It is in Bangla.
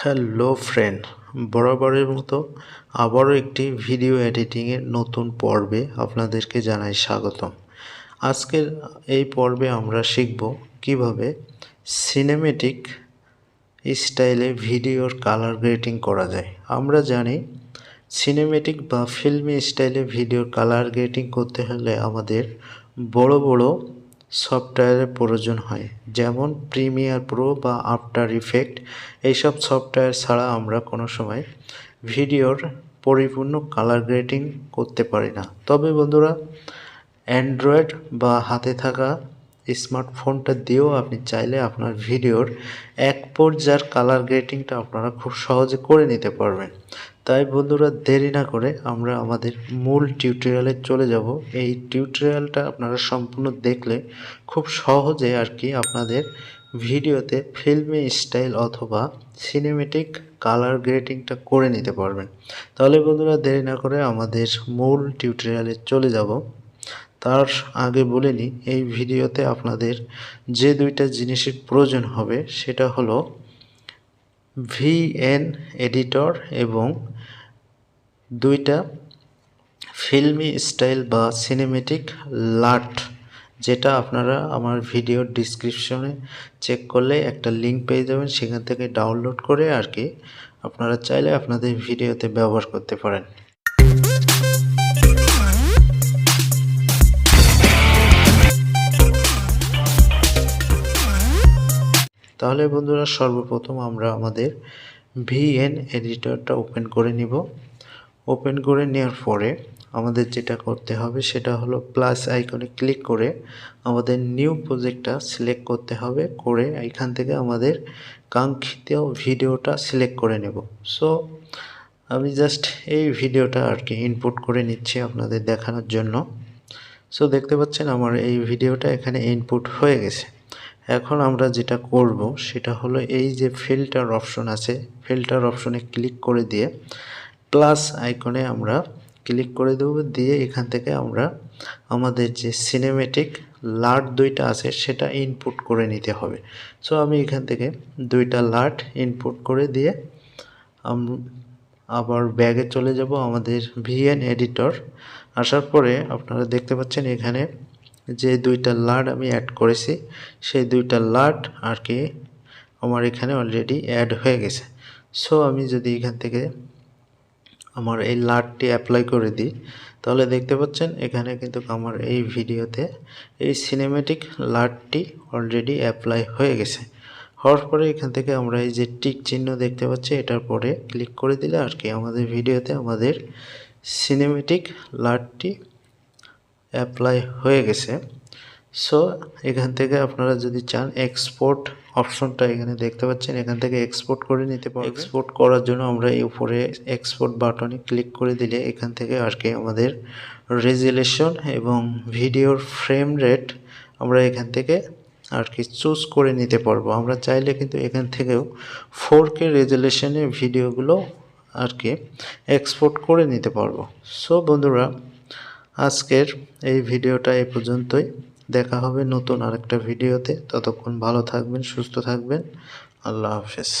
হ্যালো ফ্রেন্ড, বরাবরের মতো আবারও একটি ভিডিও এডিটিংয়ের নতুন পর্বে আপনাদেরকে জানাই স্বাগতম। আজকের এই পর্বে আমরা শিখব কিভাবে সিনেমেটিক স্টাইলে ভিডিওর কালার গ্রেডিং করা যায়। আমরা জানি সিনেমেটিক বা ফিল্মি স্টাইলে ভিডিওর কালার গ্রেডিং করতে হলে আমাদের বড় বড় সফটওয়্যারের প্রয়োজন হয়, যেমন প্রিমিয়ার প্রো বা আফটার ইফেক্ট। এইসব সফটওয়্যার ছাড়া আমরা কোনো সময় ভিডিওর পরিপূর্ণ কালার গ্রেডিং করতে পারি না। তবে বন্ধুরা, অ্যান্ড্রয়েড বা হাতে থাকা স্মার্টফোনটা দিয়েও আপনি চাইলে আপনার ভিডিওর এক পর্যায়ের কালার গ্রেডিংটা আপনারা খুব সহজে করে নিতে পারবেন। তাই বন্ধুরা, দেরি না করে আমরা আমাদের মূল টিউটোরিয়ালে চলে যাব। এই টিউটোরিয়ালটা আপনারা সম্পূর্ণ দেখলে খুব সহজে আপনাদের ভিডিওতে ফিল্মি স্টাইল অথবা সিনেমেটিক কালার গ্রেডিংটা করে নিতে পারবেন। তাহলে বন্ধুরা, দেরি না করে আমাদের মূল টিউটোরিয়ালে চলে যাব। তার আগে বলে নিই, এই ভিডিওতে আপনাদের যে দুইটা জিনিসের প্রয়োজন হবে সেটা হলো ভিএন এডিটর এবং দুইটা ফিল্মি স্টাইল বা সিনেমেটিক লাট, যেটা আপনারা আমার ভিডিওর ডিসক্রিপশনে চেক করলে একটা লিঙ্ক পেয়ে যাবেন। সেখান থেকে ডাউনলোড করে আপনারা চাইলে আপনাদের ভিডিওতে ব্যবহার করতে পারেন। তাহলে বন্ধুরা, সর্বপ্রথম আমরা আমাদের ভিএন এডিটরটা ওপেন করে নিব। ওপেন করে নেওয়ার পরে আমাদের যেটা করতে হবে সেটা হলো প্লাস আইকনে ক্লিক করে আমাদের নিউ প্রজেক্টটা সিলেক্ট করতে হবে। করে এখান থেকে আমাদের কাঙ্ক্ষিত ভিডিওটা সিলেক্ট করে নেব। সো আমি জাস্ট এই ভিডিওটা ইনপুট করে নিচ্ছি আপনাদের দেখানোর জন্য। সো দেখতে পাচ্ছেন আমার এই ভিডিওটা এখানে ইনপুট হয়ে গেছে। এখন আমরা যেটা করব সেটা হলো এই যে ফিল্টার অপশন আছে, ফিল্টার অপশনে ক্লিক করে দিয়ে প্লাস আইকনে আমরা ক্লিক করে দেব। দিয়ে এখান থেকে আমরা আমাদের যে সিনেমেটিক লাট দুইটা আছে সেটা ইনপুট করে নিতে হবে। সো আমি এখান থেকে দুইটা লাট ইনপুট করে দিয়ে আবার ব্যাগে চলে যাব আমাদের ভিএন এডিটর। আসার পরে আপনারা দেখতে পাচ্ছেন এখানে যে দুইটা লাট আমি অ্যাড করেছি সেই দুইটা লাট আমার এখানে অলরেডি অ্যাড হয়ে গেছে। সো আমি যদি এখান থেকে আমার এই লাটটি অ্যাপ্লাই করে দিই, তাহলে দেখতে পাচ্ছেন এখানে কিন্তু আমার এই ভিডিওতে এই সিনেমেটিক লাটটি অলরেডি অ্যাপ্লাই হয়ে গেছে। হওয়ার পরে এখান থেকে আমরা এই যে টিক চিহ্ন দেখতে পাচ্ছি এটার পরে ক্লিক করে দিলে আমাদের ভিডিওতে আমাদের সিনেমেটিক লাটটি অ্যাপ্লাই হয়ে গেছে। সো এখান থেকে আপনারা যদি চান এক্সপোর্ট অপশনটা এখানে দেখতে পাচ্ছেন, এখান থেকে এক্সপোর্ট করে নিতে পারবেন। এক্সপোর্ট করার জন্য আমরা এই উপরে এক্সপোর্ট বাটনে ক্লিক করে দিলে এখান থেকে আমাদের রেজুলেশন এবং ভিডিওর ফ্রেম রেট আমরা এখান থেকে চুজ করে নিতে পারবো। আমরা চাইলে কিন্তু এখান থেকেও 4K রেজুলেশনে ভিডিওগুলো এক্সপোর্ট করে নিতে পারবো। সো বন্ধুরা, আজকের এই ভিডিওটা এই পর্যন্তই। দেখা হবে নতুন আরেকটা ভিডিওতে। ততক্ষণ ভালো থাকবেন, সুস্থ থাকবেন। আল্লাহ হাফেজ।